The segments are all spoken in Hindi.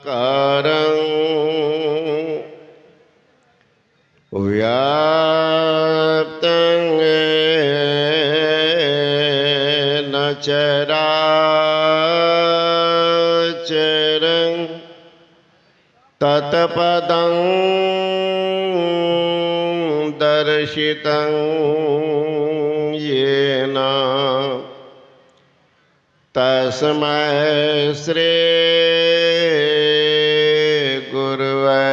कारं व्याप्तं येन चराचरं तत्पदं दर्शितं येन तस्मै श्री गुरुवे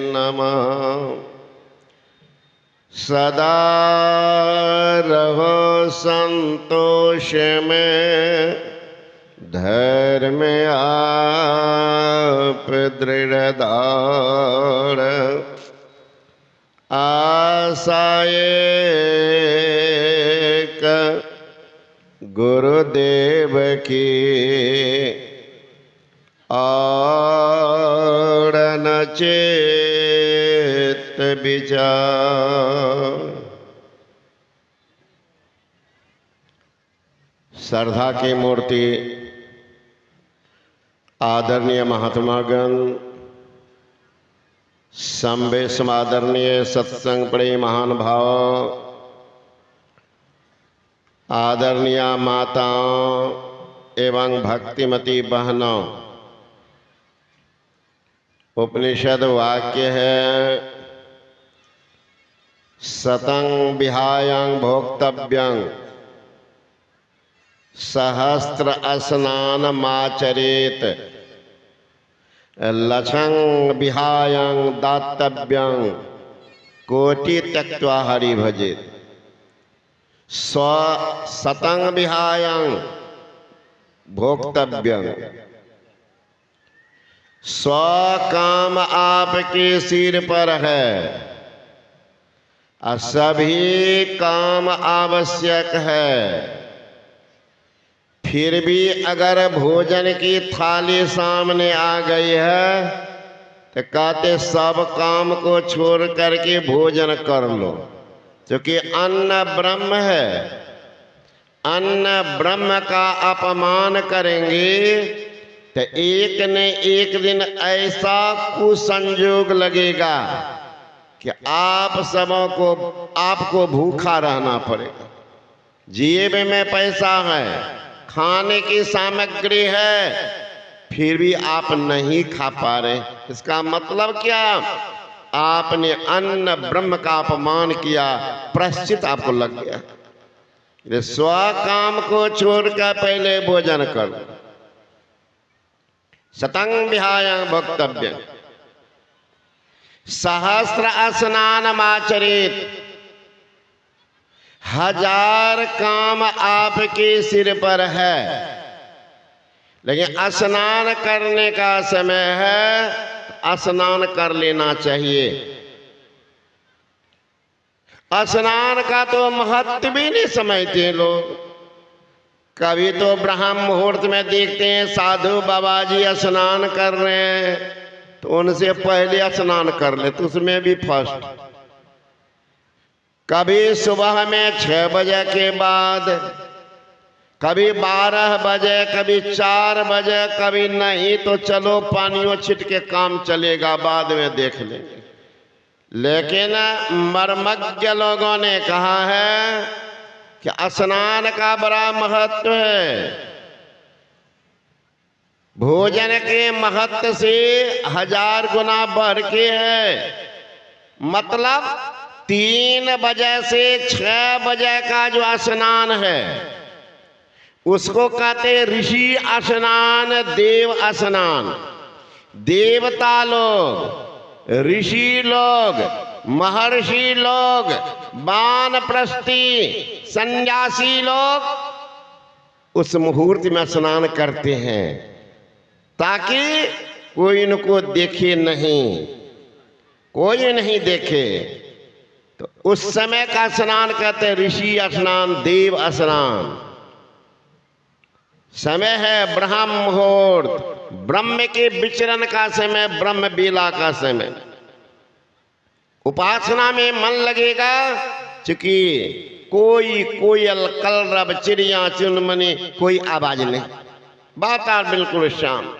नमः। सदा रहो संतोष में, धर्म आप दृढ़दार, आशाएक गुरुदेव की और नचेत विचार। श्रद्धा की मूर्ति आदरणीय महात्मागण, संबे समादरणीय सत्संग पड़े महान भाव, आदरणीय माताओं एवं भक्तिमती बहनों, उपनिषद वाक्य है सतं विहायं भोक्तव्यं सहस्त्र स्नानमाचरेत, लक्षं विहायं दातव्यं कोटि त्यक्त्वा हरि भजेत। सतं विहायं भोक्तव्यं, स्वकाम आपके सिर पर है और सभी काम आवश्यक है। फिर भी अगर भोजन की थाली सामने आ गई है तो कहते सब काम को छोड़ करके भोजन कर लो, क्योंकि अन्न ब्रह्म है। अन्न ब्रह्म का अपमान करेंगे तो एक न एक दिन ऐसा कुसंयोग लगेगा कि आपको भूखा रहना पड़ेगा। जेब में पैसा है, खाने की सामग्री है, फिर भी आप नहीं खा पा रहे। इसका मतलब क्या? आपने अन्न ब्रह्म का अपमान किया, प्रायश्चित आपको लग गया। स्व काम को छोड़कर पहले भोजन कर। सतं विहायं भोक्तव्यं सहस्र स्नानमाचरेत, 1000 काम आपके सिर पर है, लेकिन स्नान करने का समय है, स्नान कर लेना चाहिए। स्नान का तो महत्व भी नहीं समझते लोग। कभी तो ब्रह्म मुहूर्त में देखते हैं साधु बाबा जी स्नान कर रहे हैं तो उनसे पहले स्नान कर ले, तो उसमें भी फर्स्ट। कभी सुबह में 6 बजे के बाद, कभी 12 बजे, कभी 4 बजे, कभी नहीं तो चलो पानियों छिट के काम चलेगा, बाद में देख लेंगे। लेकिन मर्मज्ञ लोगों ने कहा है कि स्नान का बड़ा महत्व है। भोजन के महत्व से 1000 गुना बढ़ के है। मतलब 3 बजे से 6 बजे का जो स्नान है उसको कहते ऋषि स्नान, देव स्नान। देवता लोग, ऋषि लोग, महर्षि लोग, वानप्रस्थी सन्यासी लोग उस मुहूर्त में स्नान करते हैं ताकि कोई इनको देखे नहीं, कोई नहीं देखे। तो उस समय का स्नान कहते हैं ऋषि स्नान, देव स्नान। समय है ब्रह्म मुहूर्त, ब्रह्म के विचरण का समय, ब्रह्म बेला का समय। उपासना में मन लगेगा, चूंकि कोई कोयल, कलरव, चिड़िया, चुनमुनी, कोई आवाज नहीं, बात बिल्कुल शांत।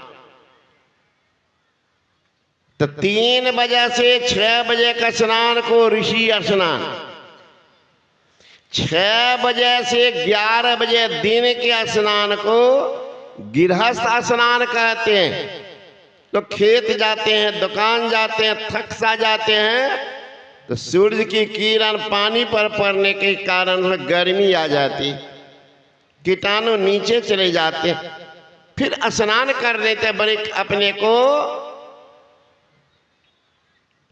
तो 3 बजे से 6 बजे का स्नान को ऋषि स्नान, 6 बजे से 11 बजे दिन के स्नान को गृहस्थ स्नान कहते हैं। तो खेत जाते हैं, दुकान जाते हैं, थक सा जाते हैं, तो सूर्य की किरण पानी पर पड़ने के कारण गर्मी आ जाती, कीटाणु नीचे चले जाते, फिर स्नान कर लेते, बड़े अपने को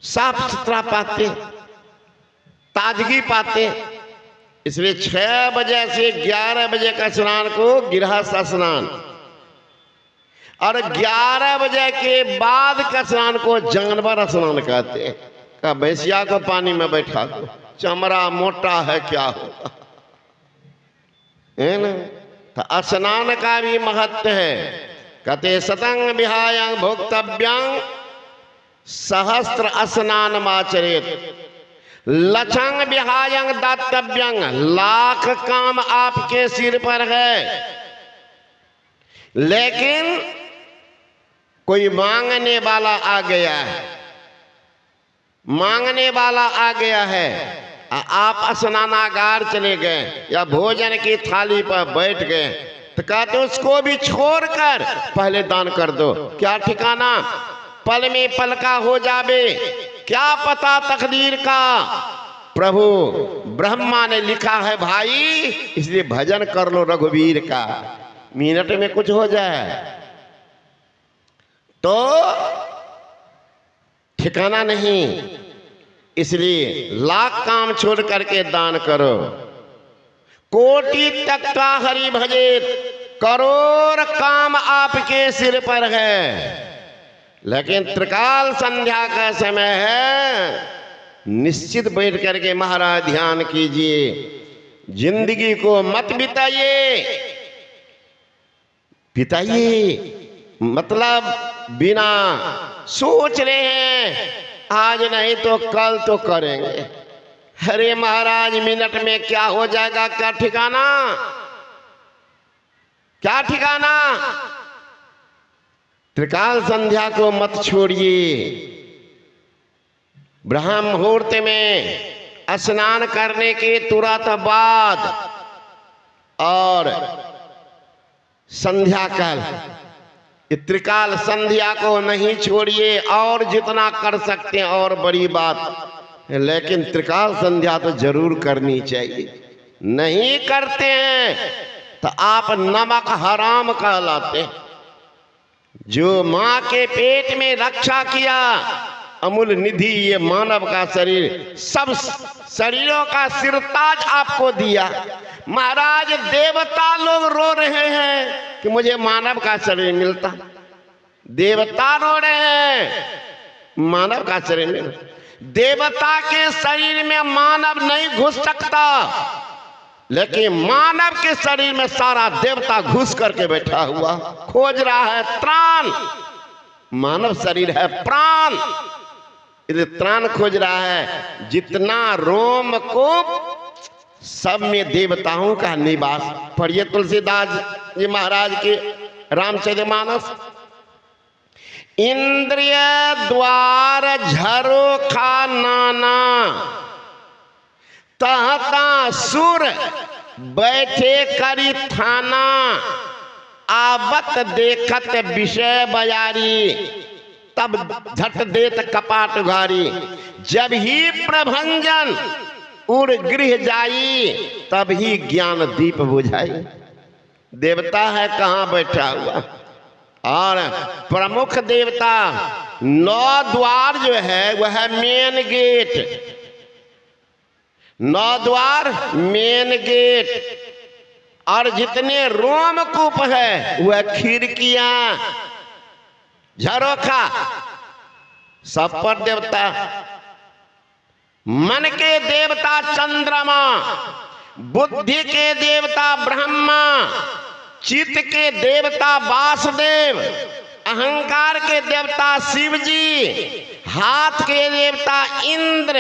साफ सुथरा पाते, ताजगी पाते। इसलिए 6 बजे से 11 बजे का स्नान को गृहस्थ स्नान, और 11 बजे के बाद का स्नान को जानवर स्नान कहते हैं। का भैंसिया को पानी में बैठा दो, चमड़ा मोटा है क्या होगा, है ना। तो स्नान का भी महत्व है। कहते सतंग विहायं भोक्तव्यं सहस्त्र स्नान माचरेत, लक्षंग विहायं दातव्यं, लाख काम आपके सिर पर है, लेकिन कोई मांगने वाला आ गया है, मांगने वाला आ गया है, आप स्नानागार चले गए या भोजन की थाली पर बैठ गए, तो कहते उसको भी छोड़कर पहले दान कर दो। क्या ठिकाना, पल में पल का हो जावे, क्या पता तकदीर का। प्रभु ब्रह्मा ने लिखा है भाई, इसलिए भजन कर लो रघुवीर का, मिनट में कुछ हो जाए तो ठिकाना नहीं। इसलिए लाख काम छोड़ करके दान करो। कोटि तख्ता हरि भजे, करोड़ काम आपके सिर पर है, लेकिन त्रिकाल संध्या का समय है, निश्चित बैठ करके महाराज ध्यान कीजिए, जिंदगी को मत बिताइए, बिताइए मतलब बिना सोच रहे हैं आज नहीं तो कल तो करेंगे। अरे महाराज मिनट में क्या हो जाएगा, क्या ठिकाना, क्या ठिकाना। त्रिकाल संध्या को मत छोड़िए। ब्रह्म मुहूर्त में स्नान करने के तुरंत बाद और संध्या काल, त्रिकाल संध्या को नहीं छोड़िए, और जितना कर सकते हैं और बड़ी बात, लेकिन त्रिकाल संध्या तो जरूर करनी चाहिए। नहीं करते हैं तो आप नमक हराम कहलाते हैं। जो मां के पेट में रक्षा किया, अमूल्य निधि ये मानव का शरीर, सब शरीरों का सिरताज आपको दिया। महाराज देवता लोग रो रहे हैं कि मुझे मानव का शरीर मिलता, देवता रो रहे हैं मानव का शरीर मिलता। देवता के शरीर में मानव नहीं घुस सकता, लेकिन मानव के शरीर में सारा देवता घुस करके बैठा हुआ, खोज रहा है त्राण। मानव शरीर है प्राण, इधर त्राण खोज रहा है। जितना रोम को सब में देवताओं का निवास। पढ़िए तुलसीदास जी महाराज के रामचरितमानस। इंद्रिय द्वार झरोखा नाना, तहता सुर बैठे करी थाना, आवत देखत विषय बयारी, तब झट देत कपाट उघारी। जब ही प्रभंजन उड़ गृह जाई, तब ही ज्ञान दीप बुझाई। देवता है कहाँ बैठा हुआ, और प्रमुख देवता 9 द्वार जो है वह है मेन गेट, 9 द्वार मेन गेट, और जितने रोमकूप है वह खिड़कियां, झरोखा, सब पर देवता। मन के देवता चंद्रमा, बुद्धि के देवता ब्रह्मा, चित्त के देवता वासुदेव, अहंकार के देवता शिव जी, हाथ के देवता इंद्र।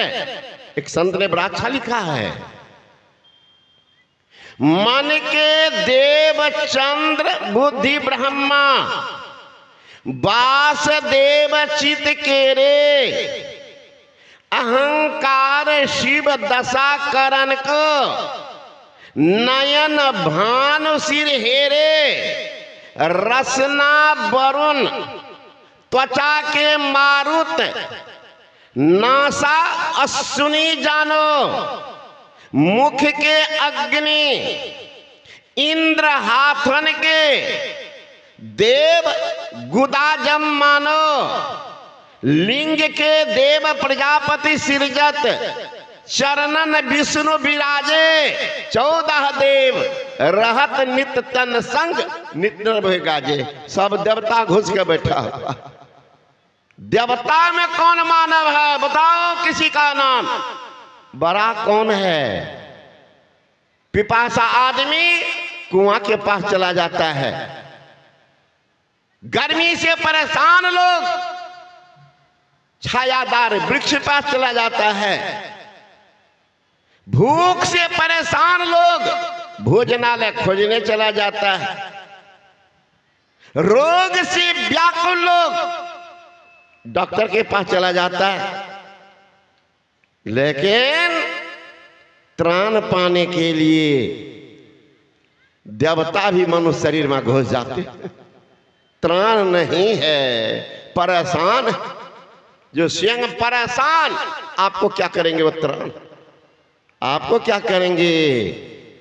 एक संत ने बड़ा अच्छा लिखा है, मन के देव चंद्र, बुद्धि ब्रह्मा, वासुदेव चित केरे, अहंकार शिव दशा करण को, नयन भानु सिर हेरे, रसना वरुण त्वचा के मारुत, नासा अश्विनी जानो, मुख के अग्नि, इंद्र हाथन के, देव गुदाजम मानो, लिंग के देव प्रजापति सिरजत, चरणन विष्णु विराजे, 14 देव रहत नित तन संग, नित निर्भय गाजे। सब देवता घुस के बैठा हुआ। देवता में कौन मानव है बताओ किसी का नाम? बड़ा कौन है? पिपासा आदमी कुआं के पास चला जाता है, गर्मी से परेशान लोग छायादार वृक्ष पास चला जाता है, भूख से परेशान लोग भोजनालय खोजने चला जाता है, रोग से व्याकुल लोग डॉक्टर के पास चला जाता है। लेकिन त्राण पाने के लिए देवता भी मनुष्य शरीर में घुस जाते। त्राण नहीं है, परेशान। जो स्वयं परेशान, आपको क्या करेंगे वो त्राण? आपको क्या करेंगे?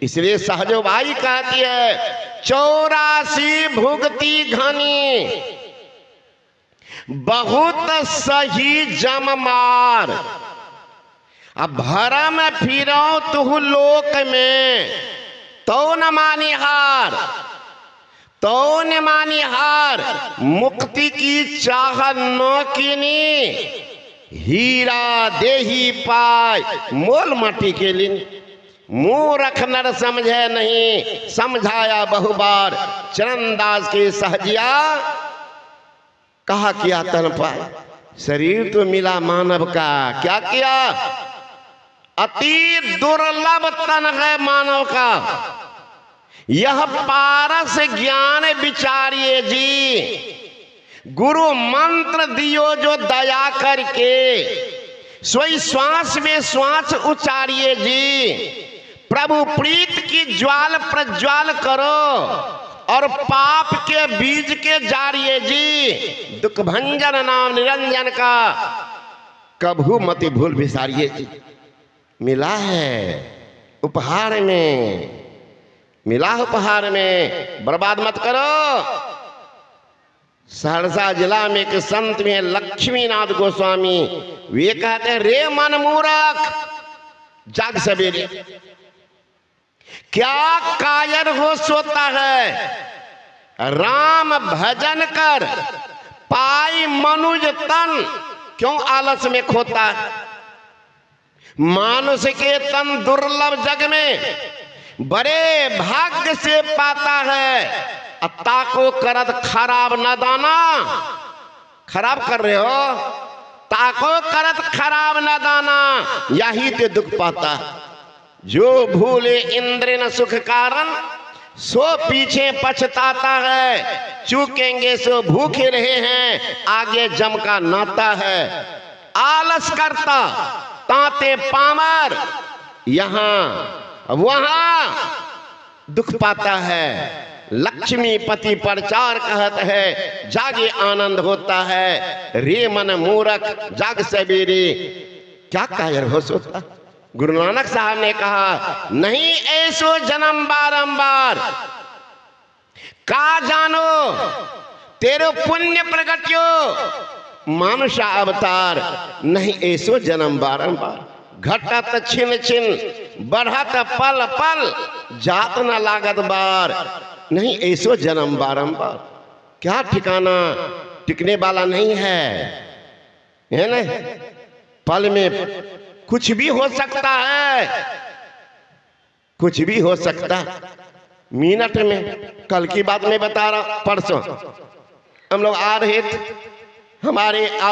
इसलिए सहजो भाई कहती है 84 भुगती घनी, बहुत सही जम मार, अब भरम फिरो तुह लोक में, तो न मानिहार, तो न मानिहार, मुक्ति की चाह न कीनी, हीरा देही पाय मोल माटी के लिए। मूर्ख नर समझे नहीं, समझाया बहुबार, चरणदास के सहजिया कहा किया तन पाए। शरीर तो मिला मानव का, क्या किया? अति दुर्लभ तन है मानव का। यह पारस ज्ञान विचारिए जी, गुरु मंत्र दियो जो दया करके, सोई श्वास में श्वास उचारिए जी, प्रभु प्रीत की ज्वाल प्रज्वाल करो, और पाप के बीज के जारिए जी, दुख भंजन नाम निरंजन का कभू मति भूल विसारिए जी। मिला है उपहार में, मिला उपहार में, बर्बाद मत करो। सहरसा जिला में एक संत में लक्ष्मीनाथ गोस्वामी, वे कहते हैं रे मन मूर्ख जाग सवेरे, क्या कायर हो सोता है, राम भजन कर पाई मनुज तन, क्यों आलस में खोता है। मानुष के तन दुर्लभ जग में, बड़े भाग्य से पाता है, अत्ता को करत खराब न दाना। खराब कर रहे हो, ताको करत खराब न दाना, यही ते दुख पाता। जो भूले इंद्र न सुख कारण, सो पीछे पछताता है, चूकेंगे सो भूखे रहे हैं, आगे जम का नाता है। आलस करता ताते पामर, यहां वहां दुख पाता है। लक्ष्मी पति प्रचार कहत है, जागे आनंद होता है। रे मन मूर्ख जाग सवेरे, क्या कायर हो सोता। गुरु नानक साहब ने कहा नहीं ऐसो जन्म बारंबार, का जानो तेरो पुण्य प्रगट्यो, मानुषा अवतार नहीं ऐसो जन्म बारंबार। घटत छिन छिन बढ़त पल पल, जात न लागत बार, नहीं ऐसो जन्म बारंबार। क्या ठिकाना टिकने वाला नहीं है ना। पल में कुछ भी हो सकता है, कुछ भी हो सकता। मिनट में, कल की बात मैं बता रहा, परसों हम लोग आ रहे थे, हमारे